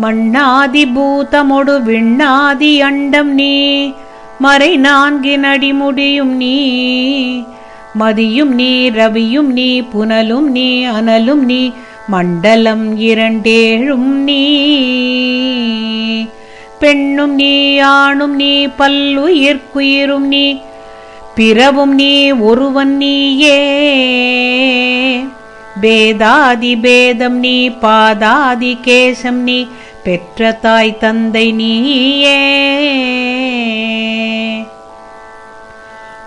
மண்ணாதி பூதமொடு விண்ணாதி அண்டம் நீ, மறை நான்கின் அடிமுடியும் நீ, மதியும் நீ, ரவியும் நீ, புனலும் நீ, அனலும் நீ, மண்டலம் இரண்டேழும் நீ, பெண்ணும் நீ, ஆணும் நீ, பல்லுயிர்க்குயிரும் நீ, பிறவும் நீ, ஒருவன் நீயே. பேதாதி பேதம் நீ, பாதாதி கேசம் நீ, பெற்ற தாய் தந்தை நீயே.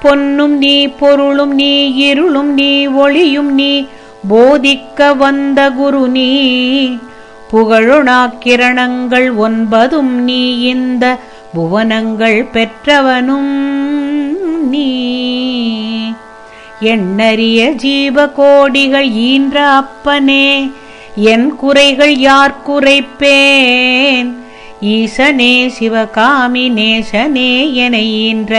பொன்னும் நீ, பொருளும் நீ, இருளும் நீ, ஒளியும் நீ, போதிக்க வந்த குரு நீ, புகழுணாக்கிரணங்கள் 9 நீ, இந்த புவனங்கள் பெற்றவனும் நீ. எண்ணறிய ஜீவ கோடிகள் ஈன்ற அப்பனே, என் குறைகள் யார் குறைப்பேன்? ஈசனே சிவகாமி நேசனே என ஈன்ற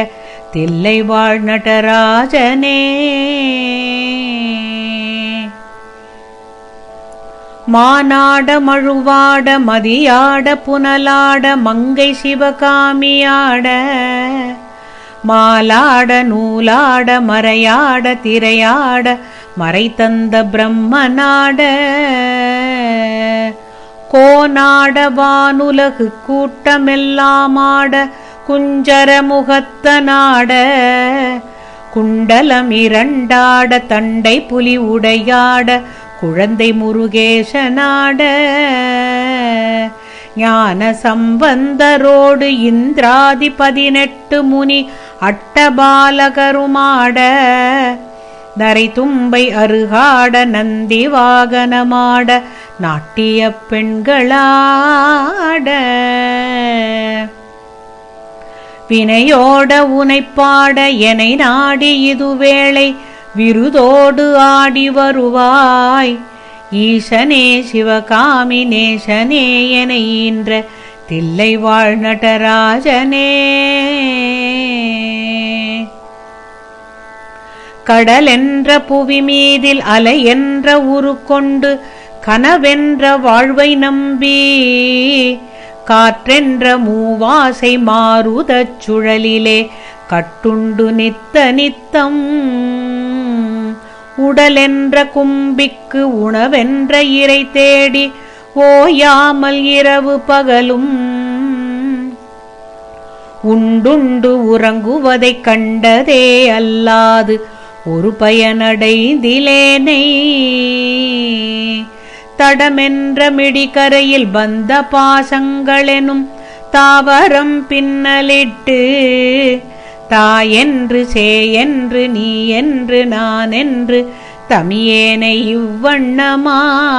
தில்லை வாழ் நடராஜனே. மானாட மழுவாட மதியாட புனலாட மங்கை சிவகாமியாட, மாலாட நூலாட மறையாட திரையாட மறை தந்த பிரம்மனாட, கோனாட வானுலகு கூட்டமெல்லாமாட குஞ்சர முகத்தனாட, குண்டலம் இரண்டாட தண்டை புலி உடையாட குழந்தை முருகேசனாட, ஞான சம்பந்தரோடு இந்திராதி 18 முனி அட்டபாலகருமாட, நரை தும்பை அருகாட நந்தி வாகனமாட நாட்டிய பெண்களாட, வினையோட உனைப்பாட எனை நாடி இதுவேளை விருதோடு ஆடி வருவாய். ஈசனே சிவகாமி நேசனே என ஈன்ற தில்லை வாழ் நடராஜனே. கடலென்ற புவி மீதில் அலை என்ற உரு கொண்டு கனவென்ற வாழ்வை நம்பி, காற்றென்ற மூவாசை மாருதச் சுழலிலே கட்டுண்டு நித்த நித்தம், உடலென்ற கும்பிக்கு உணவென்ற இறை தேடி ஓயாமல் இரவு பகலும், உண்டுண்டு உறங்குவதைக் கண்டதே அல்லாது ஒரு பயனடைந்திலேனை. தடமென்ற மிடிகரையில் பந்த பாசங்களெனும் தாவரம் பின்னலிட்டு, தாயென்று சேயென்று நீ என்று நான் என்று தமியேனை இவ்வண்ணமாய்,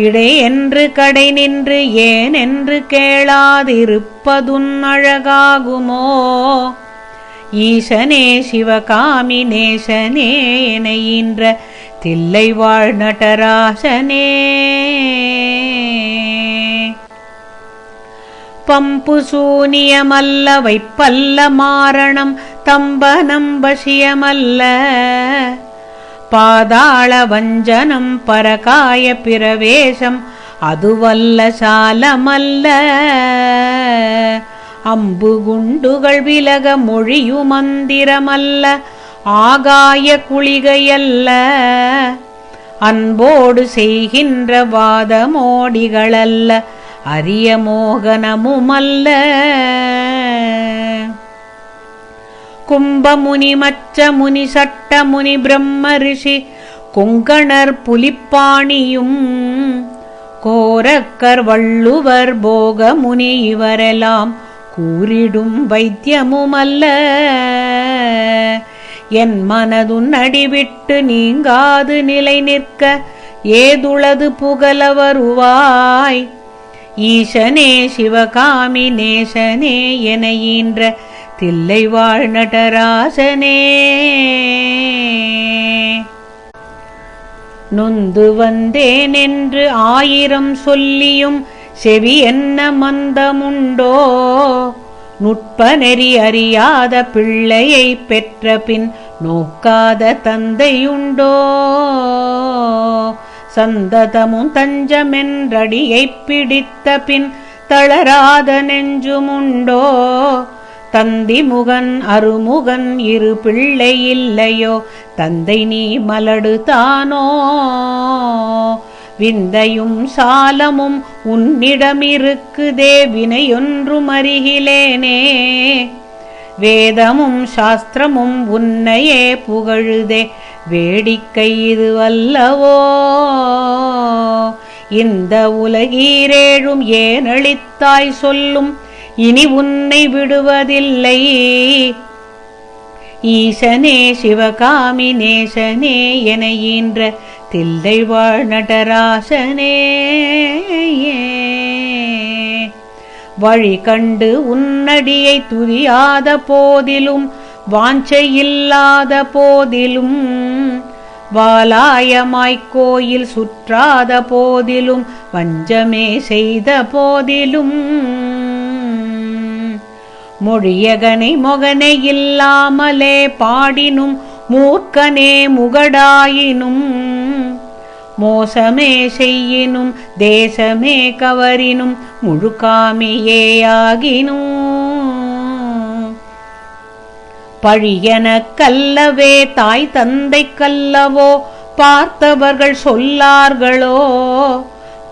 இடை என்று கடை நின்று ஏன் என்று கேளாதிருப்பதுன் அழகாகுமோ? ஈசனே சிவகாமி நேசனே என ஈன்ற தில்லை வாழ் நடராசனே. பம்பு சூனியமல்ல வைப்பல்ல மாரணம் தம்பனம் வசியமல்ல, பாதாள வஞ்சனம் பரகாய பிரவேசம் அதுவல்ல சாலமல்ல, அம்பு குண்டுகள் விலக மொழியு மந்திரமல்ல ஆகாய குளிகையல்ல, அன்போடு செய்கின்ற வாதமோடிகளல்ல அரிய மோகனமுமல்ல. கும்பமுனி மச்ச முனி சட்ட முனி பிரம்ம ரிஷி கொங்கணர் புலிப்பாணியும், கோரக்கர் வள்ளுவர் போக முனி இவரெல்லாம் கூறிடும் வைத்தியமுமல்ல. என் மனதுன் அடிவிட்டு நீங்காது நிலை நிற்க ஏதுளது புகழ வருவாய். ஈசனே சிவகாமி நேசனே என ஈன்ற தில்லை வாழ் நடராசனே. நொந்து வந்தேன் என்று 1000 சொல்லியும் செவி என்ன மந்தமுண்டோ? நுட்ப நெறி அறியாத பிள்ளையை பெற்ற பின் நோக்காத தந்தையுண்டோ? சந்ததமும் தஞ்சமென்றடியைப் பிடித்த பின் தளராத நெஞ்சுமுண்டோ? தந்தி முகன் அருமுகன் இரு பிள்ளை இல்லையோ? தந்தை நீ மலடு தானோ? விந்தையும் சாலமும் உன்னிடமிருக்குதே, வினையொன்றும் அறிகிலேனே. வேதமும் சாஸ்திரமும் உன்னையே புகழுதே, வேடிக்கை இது வல்லவோ? இந்த உலகீரேழும் ஏனளித்தாய் சொல்லும், இனி உன்னை விடுவதில்லை. ஈசனே சிவகாமி நேசனே என ஈன்ற தில்லை வாழ் நடராசனே. வழி கண்டு உன்னடியை துதியாத போதிலும், வாஞ்சையில்லாத போதிலும், வாலாயமாய்க் கோயில் சுற்றாத போதிலும், வஞ்சமே செய்த போதிலும், மொழியகனை மொகனை இல்லாமலே பாடினும், மூர்க்கனே முகடாயினும், மோசமே செய்யினும், தேசமே கவரினும், முழுக்காமியேயாகினும், பழியனக் கல்லவே தாய் தந்தை கல்லவோ பார்த்தவர்கள் சொல்லார்களோ?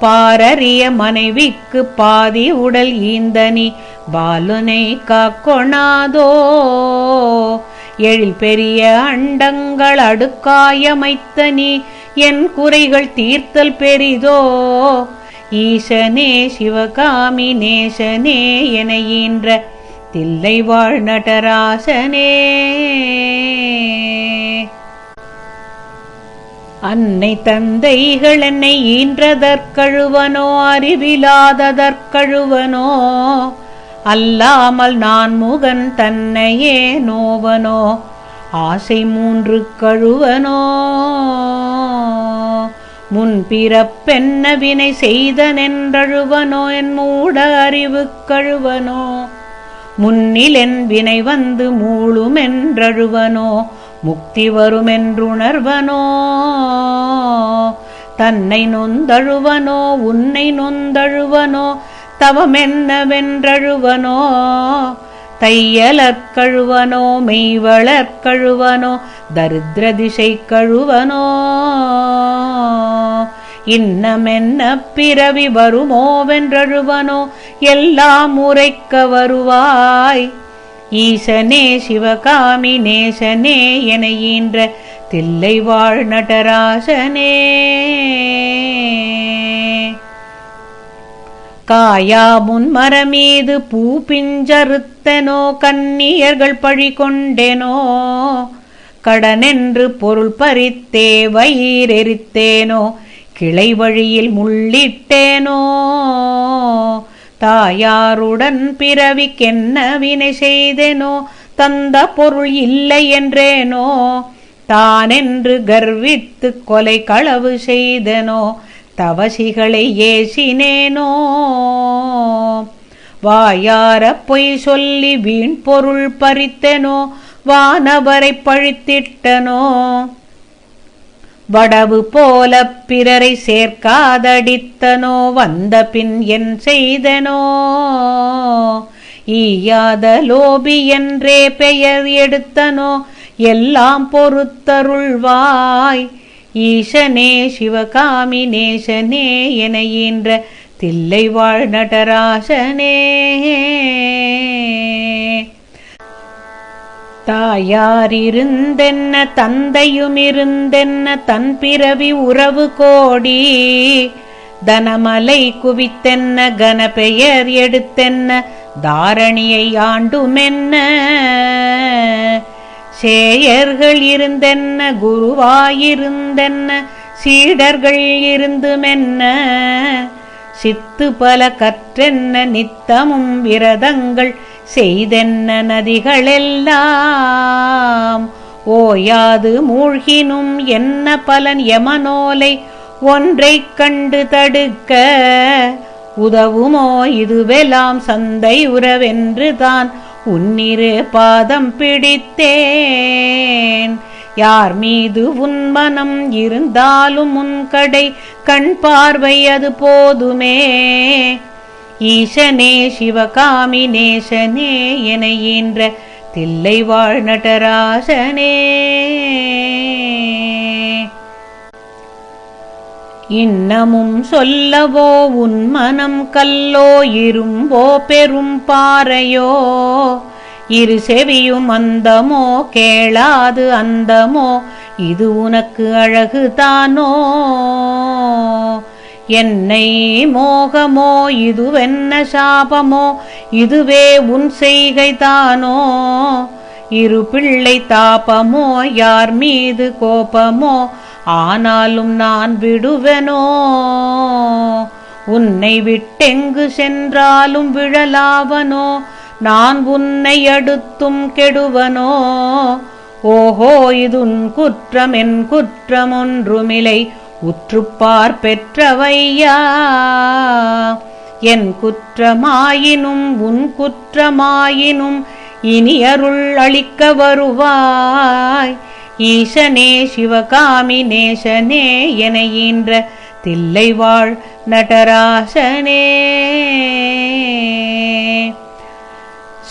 பாரறிய மனைவிக்கு பாதி உடல் ஈந்தனி பாலுனை காக்கொணாதோ? எழில் பெரிய அண்டங்கள் அடுக்காயமைத்தனி என் குறைகள் தீர்த்தல் பெரிதோ? ஈசனே சிவகாமி நேசனே என ஈன்ற தில்லை வாழ் நடராசனே. அன்னை தந்தைகள் என்னை ஈன்றதற்கழுவனோ? அறிவிலாததற்கழுவனோ? அல்லாமல் நான் முகன் தன்னையே நோவனோ? ஆசை மூன்று கழுவனோ? முன்பிறப்பென்ன வினை செய்தனென்றழுவனோ? என் மூட அறிவு கழுவனோ? முன்னில் என் வினை வந்து மூளுமென்றழுவனோ? முக்தி வருமென்றுணர்வனோ? தன்னை நொந்தழுவனோ? உன்னை நொந்தழுவனோ? தவமென்னவென்றழுவனோ? தையலற்கழுவனோ? மெய்வளற்கழுவனோ? தரித்திர திசை கழுவனோ? இன்னமென்ன பிறவி வருமோவென்றழுவனோ? எல்லாம் உரைக்க வருவாய். ஈசனே சிவகாமி நேசனே என ஈன்ற தில்லை வாழ் நடராசனே. காயா முன்மரமீது பூ பிஞ்சறுத்தனோ? கன்னியர்கள் பழி கொண்டேனோ? கடனென்று பொருள் பறித்தே வயிறெரித்தேனோ? கிளை வழியில் முள்ளிட்டேனோ? தாயாருடன் பிறவிக்கென்ன வினை செய்தேனோ? தந்த பொருள் இல்லை என்றேனோ? தானென்று கர்வித்து கொலை களவு செய்தனோ? தவசிகளை ஏசினேனோ? வாயார பொய் சொல்லி வீண் பொருள் பறித்தனோ? வானவரை பழித்திட்டனோ? வடவு போல பிறரை சேர்க்காதடித்தனோ? வந்த பின் என் செய்தனோ? ஈயாத லோபி என்றே பெயர் எடுத்தனோ? எல்லாம் பொறுத்தருள்வாய். ஈசனே சிவகாமி நேசனே என ஈன்ற தில்லை வாழ் நடராசனே. தாயாரிருந்தென்ன தந்தையுமிருந்தென்ன தன் பிறவி உறவு கோடி. தனமலை குவித்தென்ன கனபெயர் எடுத்தென்ன தாரணியை ஆண்டுமென்ன. சேயர்கள் இருந்தென்ன குருவாயிருந்தென்ன சீடர்கள் இருந்துமென்ன. சித்து பல கற்றென்ன நித்தமும் விரதங்கள் செய்தென்ன நதிகளெல்லாம். ஓயாது மூழ்கினும் என்ன பலன் யமனோலை ஒன்றைக் கண்டு தடுக்க. உதவுமோ இதுவெல்லாம் சந்தை உறவென்று தான் உன்னிரு பாதம் பிடித்தேன். யார் மீது உன் மனம் இருந்தாலும் உன் கடை கண் பார்வை அது போதுமே. ஈசனே சிவகாமி நேசனே என ஈன்ற தில்லை வாழ் நடராசனே. இன்னமும் சொல்லவோ உன் மனம் கல்லோ இரும்போ பெரும் பாறையோ, இரு செவியும் அந்தமோ கேளாது அந்தமோ இது உனக்கு அழகுதானோ. என்னை மோகமோ இதுவென்ன சாபமோ இதுவே உன் செய்கைதானோ. இரு பிள்ளை தாபமோ யார் மீது கோபமோ ஆனாலும் நான் விடுவனோ. உன்னை விட்டெங்கு சென்றாலும் விழலாவனோ நான் உன்னை அடுத்தும் கெடுவனோ. ஓஹோ இதுன் குற்றம் என் குற்றம் ஒன்றுமில்லை உற்றுப்பார் பெற்றவையா. என் குற்றமாயினும் உன் குற்றமாயினும் இனி அருள் அளிக்க வருவாய். ஈசனே சிவகாமி நேசனே என ஈன்ற தில்லை வாழ் நடராசனே.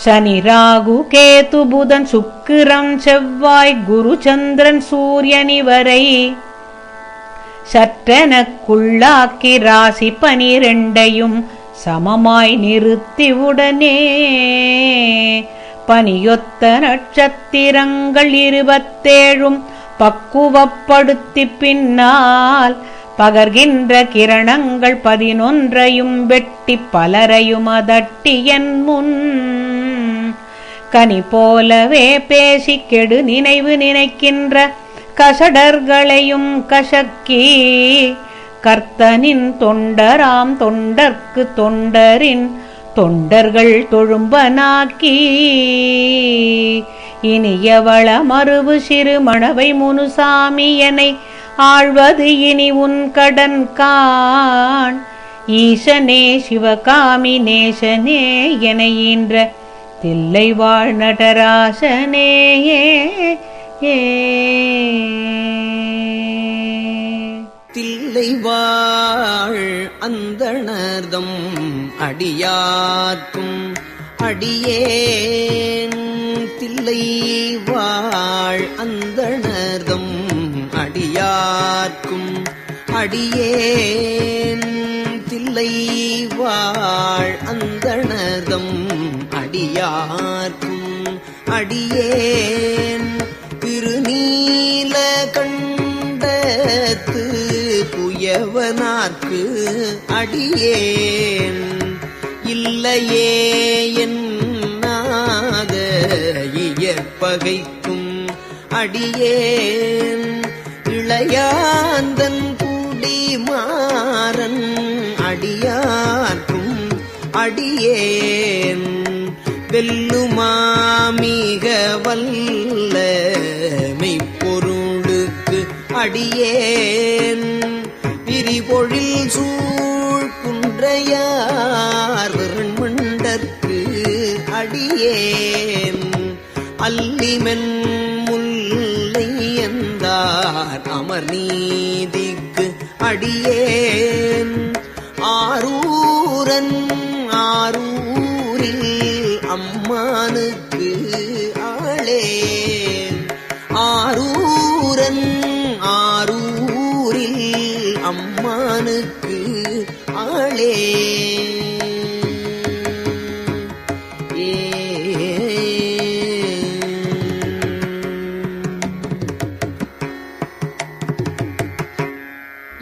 சனி ராகு கேது புதன் சுக்கிரம் செவ்வாய் குரு சந்திரன் சூரியன் இவரை சற்றெனக்குள்ளாக்கி ராசி 12 சமமாய் நிறுத்திவுடனே பனியொத்த நட்சத்திரங்கள் 27 பக்குவப்படுத்தி பின்னால் பகர்கின்ற கிரணங்கள் 11 வெட்டி பலரையும் அதட்டி என் முன் கனி போலவே பேசி கெடு நினைவு நினைக்கின்ற கசடர்களையும் கசக்கி கர்த்தனின் தொண்டராம் தொண்டர்க்கு தொண்டரின் தொண்டர்கள் தொழும்பனாக்கி இனியவள மறுவு சிறு மணவை முனுசாமி எனை ஆழ்வது இனி உன் கடன் காண். ஈசனே சிவகாமி நேசனே என ஈன்ற தில்லை வாழ் நடராசனே. தில்லை வாழ் அந்தணர்தம் அடியார்க்கும் அடியேன். தில்லை வாழ் அந்தணர்தம் அடியார்க்கும் அடியேன். தில்லை வாழ் அந்தணர்தம் அடியார்க்கும் அடியேன். திருநீல கண்டத்து புயவனார்க்கு அடியேன். இல்லையே என்னாத இயற்பகைக்கும் அடியேன். இளையாந்தன் குடிமாறன் அடியார்க்கும் அடியேன். வெல்லுமாமிக வல்ல மெய்ப்பொருளுக்கு அடியேன். விரிபொழில் சூழ் குன்றையார் விரண்மண்டற்கு அடியேன். அல்லிமென் முல்லை எந்தார் அமர் நீதிக்கு அடியேன். ஆரூரன் ஆரூரில் அம்மானுக்கு ஆளேன். ஆரூரன் ஆரூரில் அம்மானுக்கு ஆளே.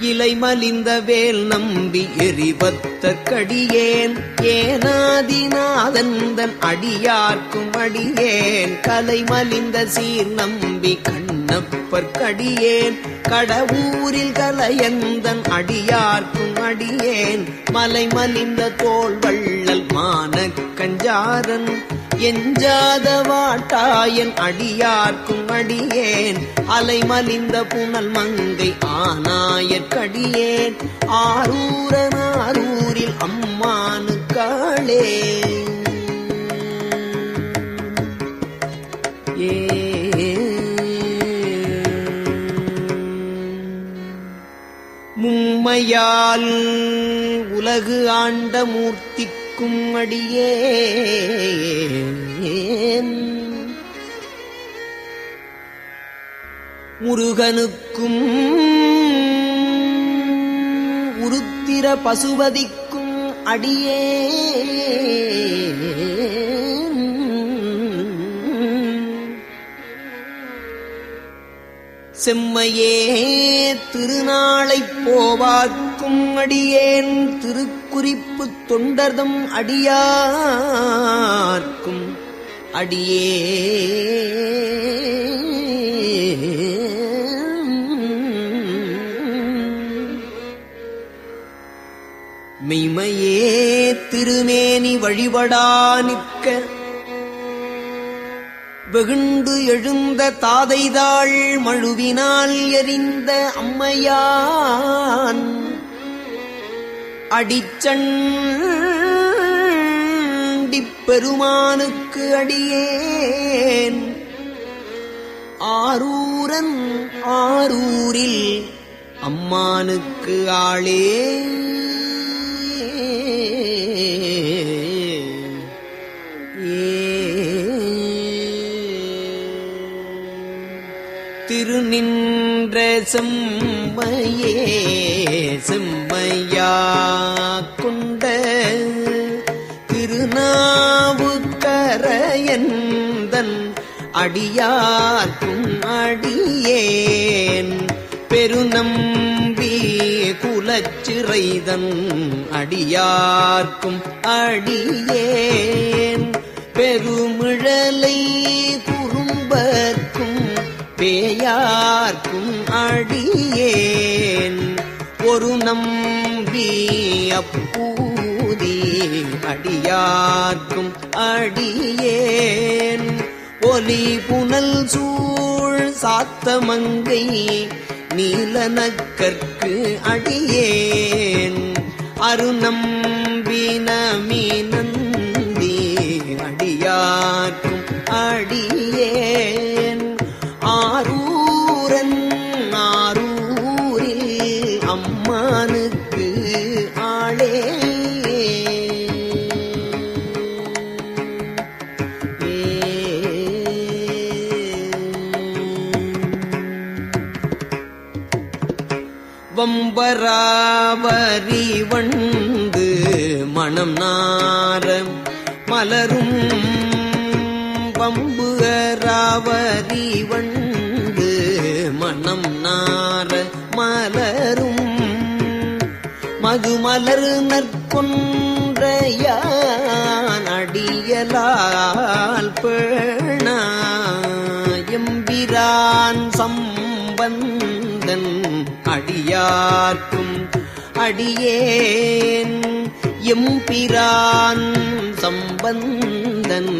இலை மலிந்த வேல் நம்பி எரிபத்தற்கடியேன். ஏனாதிநாதந்தன் அடியார்க்கும் அடியேன். கலை மலிந்த சீர் நம்பி கண்ணப்பற்கடியேன். கடவுரில் கலையந்தன் அடியார்க்கும் அடியேன். மலை மலிந்த தோள் வள்ளல் மானக் கஞ்சாரன் எஞ்சாத வாட்டாயன் அடியார்க்கும் அடியேன். அலை மலிந்த புனல் மங்கை ஆனாயற்கடியேன். ஆரூரன் ஆரூரில் அம்மானுக்காளே. செம்மையால் உலகு ஆண்ட மூர்த்திக்கும் அடியேன் முருகனுக்கும் உருத்திர பசுபதிக்கும் அடியேன் செம்மையே திருநாளைப் போவார்க்கும் அடியேன் திருக்குறிப்புத் தொண்டர்தம் அடியார்க்கும் மெய்மையே திருமேனி வழிபடா நிற்க வெகுண்டு எழுந்த தாதைதாள் மழுவினால் எறிந்த அம்மையான் அடிச்சண்டிப் பெருமானுக்கு அடியேன் ஆரூரன் ஆரூரில் அம்மானுக்கு ஆளே திருநின்ற செம்மையே செம்மையா கொண்ட திருநாவுக்கரையந்தன் அடியார்க்கும் அடியேன் பெருநம்பி குலச்சிறைதன் அடியார்க்கும் அடியேன் பெருமிழலை குறும்பர்க்கும் பேயார்க்கும் அடியேன் ஒரு நம்பி அப்பூதி அடியார்க்கும் அடியேன் ஒலி புனல் சூழ் சாத்தமங்கை நீலனக்கற்கு அடியேன் அருநம்பி நமீனந்தி அடியார்க்கும் அடியேன் ஆரூரன் ஆரூரில் அம்மானுக்கு ஆளே வம்பராவரி வண்டு மணம் நார மலரும் வம்புகராவரி வண்டு மணம் நார மலரும் மதுமலர் நற்கொன்றையான் அடியலால் பேணாயம்பிரான் சம்பந்தன் அடியார்க்கும் அடியேன் எம்பிரான் சம்பந்தன்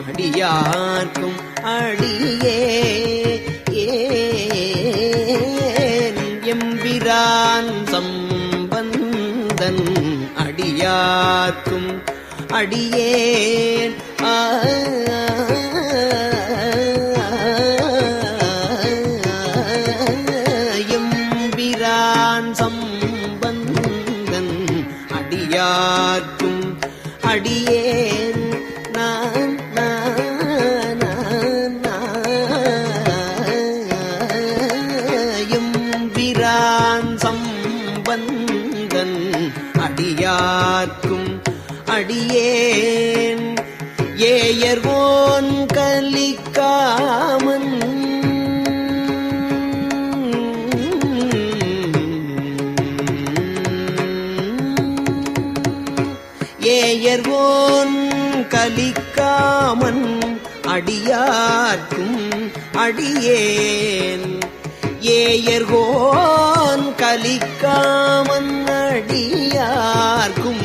அடியார்க்கும் அடியேன் எம்பிரான் சம்பந்தன் அடியார்க்கும் அடியேன் எம்பிரான் சம்பந்தன் அடியார்க்கும் அடியேன் நான் எம்பிரான் சம்பந்தன் அடியார்க்கும் அடியேன் ஏயர்வோன் கலிக்காமன் ஏயர்வோன் கலிக்காமன் அடியார்க்கும் அடியேன் ஏயர்கோன் கலிக்காமன் அடியார்க்கும்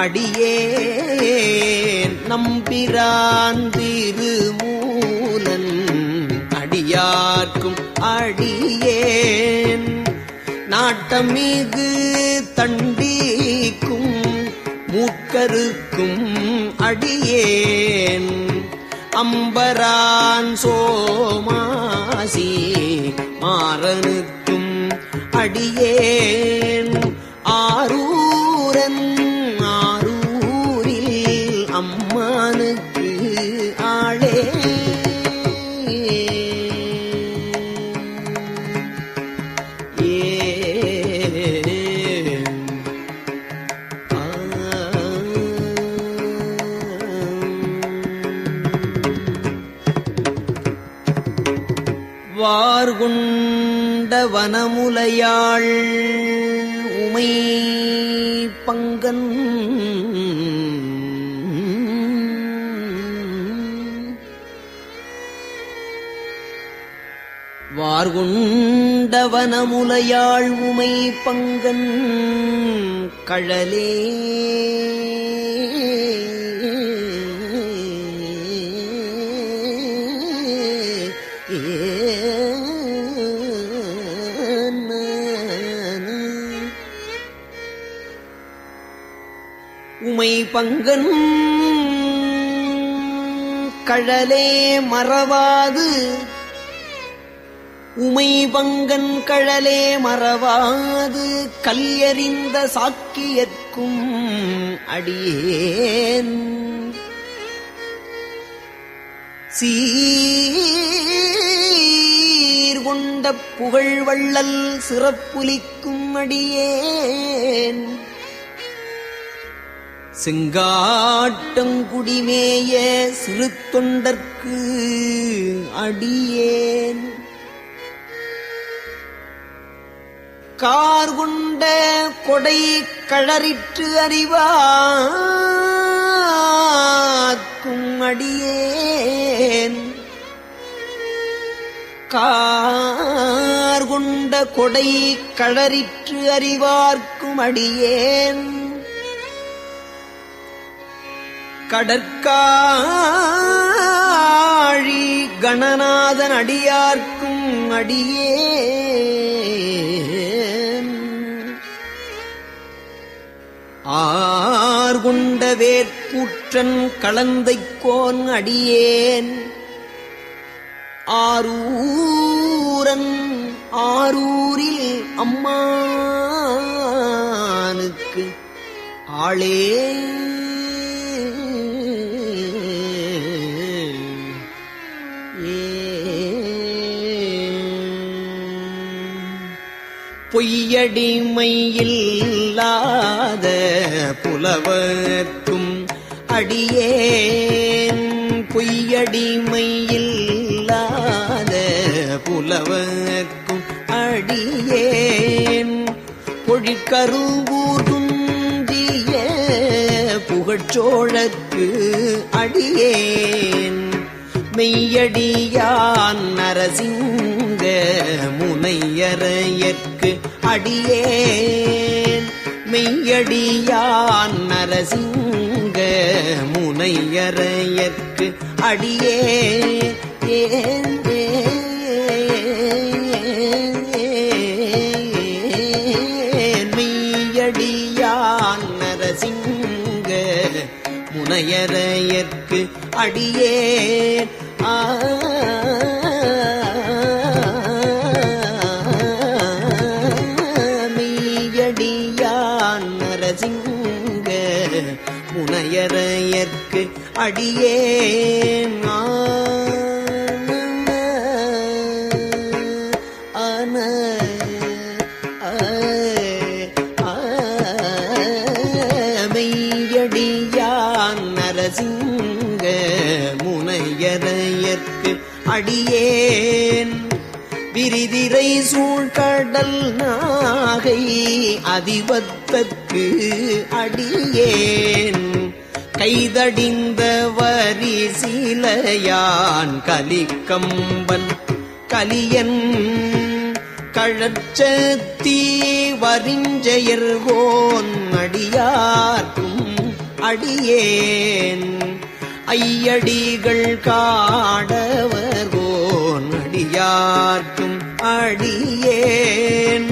அடியேன் நம்பிரான் திருமூலன் அடியார்க்கும் அடியேன் நாட்டமிகு தண்டிக்கும் மூக்கருக்கும் அடியேன் அம்பரான் சோமாசி மாறனுக்கும் அடியேன் ஆரூரன் ஆரூரில் அம்மானுக்கு ஆளே வார்கொண்ட வனமுலையாள் உமை பங்கன் வார்கொண்ட வனமுலையாள் உமை பங்கன் கழலே உமை பங்கன் கழலே மறவாது உமை பங்கன் கழலே மறவாது கல்யறிந்த சாக்கியற்கும் அடியேன் சீர்கொண்ட புகழ் வள்ளல் சிறப்புலிக்கும் அடியேன் செங்காட்டங்குடிமேய சிறு தொண்டர்க்கு அடியேன் கார்கொண்ட கொடை கழறிற்று அறிவார்க்கும் அடியேன் கார்கொண்ட கொடை கழறிற்று அறிவார்க்கும் அடியேன் கடற்காழி கணநாதன் அடியார்க்கும் அடியேன் ஆர்கொண்ட வேற்பூற்றன் களந்தைக்கோன் அடியேன் ஆரூரன் ஆரூரில் அம்மானுக்கு ஆளே பொய்யடிமையில்லாத புலவர்க்கும் அடியேன் பொய்யடிமையில்லாத புலவர்க்கும் அடியேன் பொழிற்கருவூர் துஞ்சிய புகழ்ச்சோழற்கு அடியேன் மெய்யடியான் நரசிங்க முனையரையற்கு அடியேன் மெய்யடியான் நரசிங்க முனையரையற்கு அடியேன் மெய்யடியான் நரசிங்க முனையரையற்கு அடியேன் மெய்யடியான் நரசிங்க முனையரையற்கு அடியேன் மெய்யடியான் நரசிங்க முனையரையற்கு அடியேன் விரிதிரை சூழ்கடல் நாகை அதிபத்தற்கு அடியேன் கைதடிந்த வரி சீலையான் கலிக்கம்பன் கலியன் கழச்சத்தீ வரிஞ்செயர்கோன் அடியார்க்கும் அடியேன் ஐயடிகள் காடவர்கோன் அடியார்க்கும் அடியேன்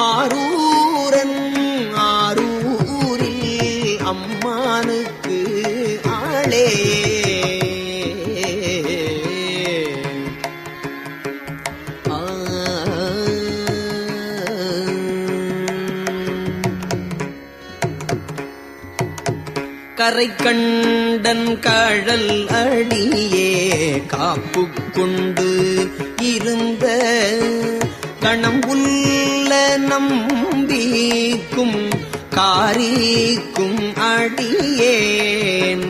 ஆரூரன் ஆரூரில் அம்மானுக்கு ஆளே கரை கண்டன் கழல் அடியே காப்பு கொண்டு இருந்த கணம் உள்ள நம்பிக்கும் காரிக்கும் அடியேன்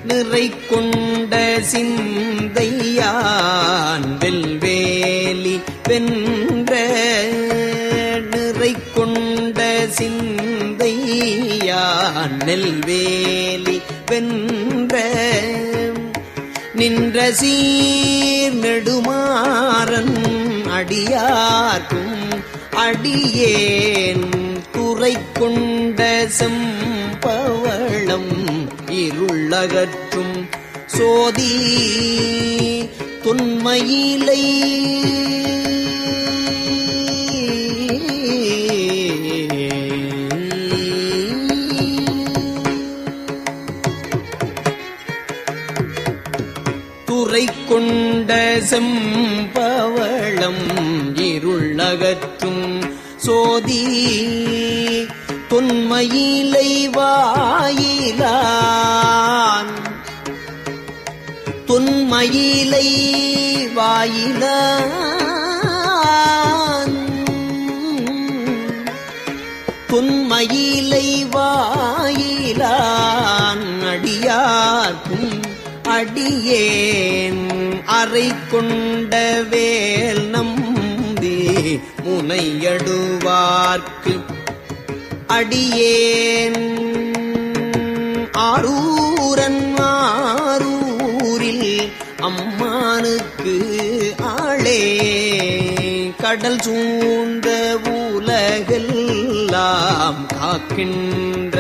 நிறை கொண்ட சிந்தையான் வெல்வேலி வென்ற நிறை கொண்ட சிந்தையான் நெல்வேலி வென்ற நின்ற சீர் நெடுமாறன் அடியார்க்கும் அடியேன் துறை கொண்ட செம்பவளம் இருளகற்றும் சோதி தொன்மையிலை துறை கொண்ட செம்பவளம் இருளகற்றும் சோதி தொன்மையிலை வாயிலான் தொன்மையிலை வாயிலான் தொன்மையிலை வாயிலான் அடியார்க்கும் அடியேன் அறை கொண்ட வேல் நம்பி முனையடுவார்க்கு அடியேன் ஆரூரன் ஆரூரில் அம்மானுக்கு ஆளே கடல் சூழ்ந்த உலகெல்லாம் காக்கின்ற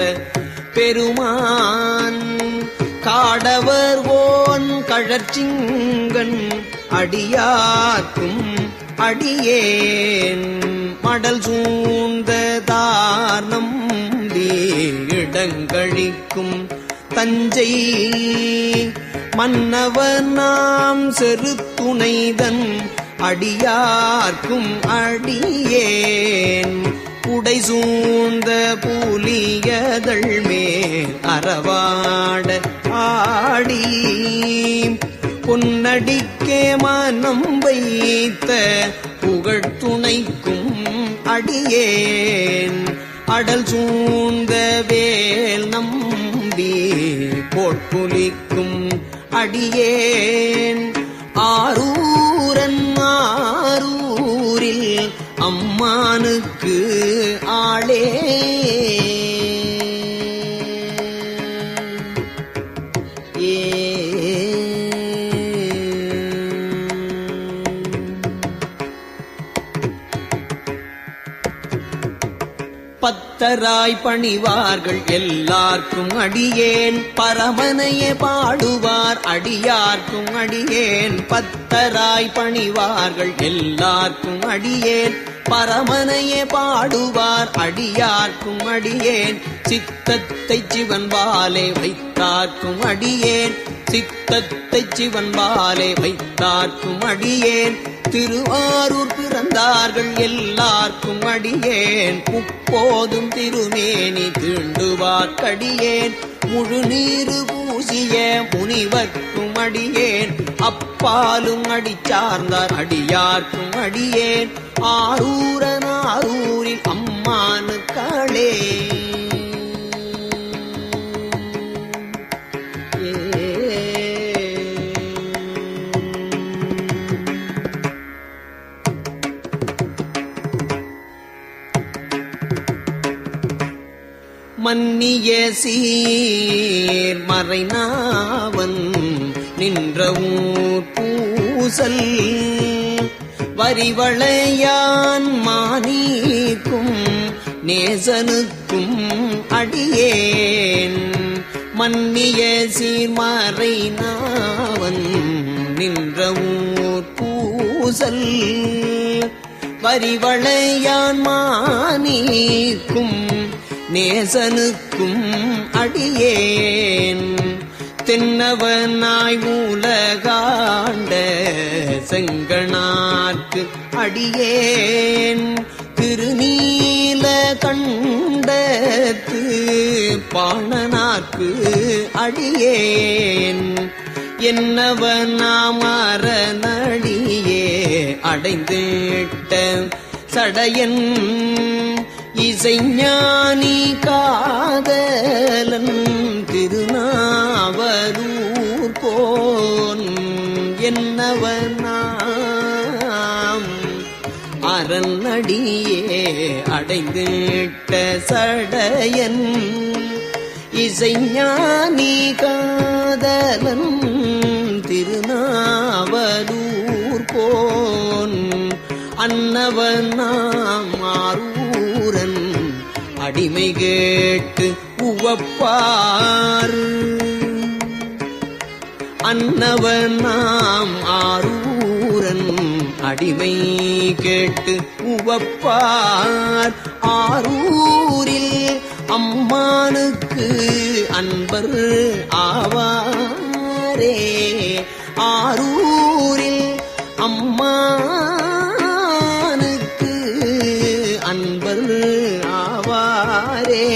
பெருமான் காடவர் ஓன் கழற்சிங்கன் அடியார்க்கும் அடியேன் மடல் சூழ்ந்த தார்நம்பி இடங்கழிக்கும் தஞ்சை மன்னவர் நாம் செருத்துணைதன் அடியார்க்கும் அடியேன் புடை சூழ்ந்த புலியதழ் மேல் அறவாட ஆடி பொன்னடிக்கே மனம் வைத்த புகழ்துணைக்கும் அடியேன் அடல் சூழ்ந்த வேல் நம்பி போட்புலிக்கும் அடியேன் ஆரூரன் ஆரூரில் அம்மானுக்கு ஆளே பத்தராய் பணிவார்கள் எல்லார்க்கும் அடியேன் பரமனையே பாடுவார் அடியார்க்கும் அடியேன் பத்தராய் பணிவார்கள் எல்லார்க்கும் அடியேன் பரமனையே பாடுவார் அடியார்க்கும் அடியேன் சித்தத்தை சிவன் வாலே வைத்தார்க்கும் அடியேன் சித்தத்தை சிவன் வாலே வைத்தார்க்கும் அடியேன் திருவாரூர் பிறந்தார்கள் எல்லார்க்கும் அடியேன் முப்போதும் திருமேனி தீண்டுவார்க்கடியேன் முழுநீரு பூசிய முனிவர்க்கும் அடியேன் அப்பாலும் அடிச்சார்ந்தார் அடியார்க்கும் அடியேன் ஆரூரன் ஆரூரில் அம்மானுக்காளே மன்னிய சீர் மறைநாவன் நின்ற ஊர் பூசல் வரிவளையான் மானீக்கும் நேசனுக்கும் அடியேன் மன்னிய சீர் மறைநாவன் நின்ற ஊர் பூசல் வரிவளையான் மானீக்கும் நேசனுக்கும் அடியேன் தென்னவனாய் உலகாண்ட செங்கணார்க்கு அடியேன் திருநீல கண்டத்து பாணனாக்கு அடியேன் என்னவன் நாமரனடியே அடைந்திட்ட சடையன் இசைஞானி காதலன் திருநாவலூர் போன் என்னவனாம் அரண்அடியே அடைந்திட்ட சடையன் இசைஞானி காதலன் திருநாவலூர் போன் அன்னவனாம் ஆரூரன் அடிமை கேட்டு உவப்பார் அன்னவனாம் ஆரூரன் அடிமை கேட்டு உவப்பார் ஆரூரில் அம்மானுக்கு அன்பர் ஆவாரே ஆரூரில் அம்மானுக்கு அன்பர் ஆவாரே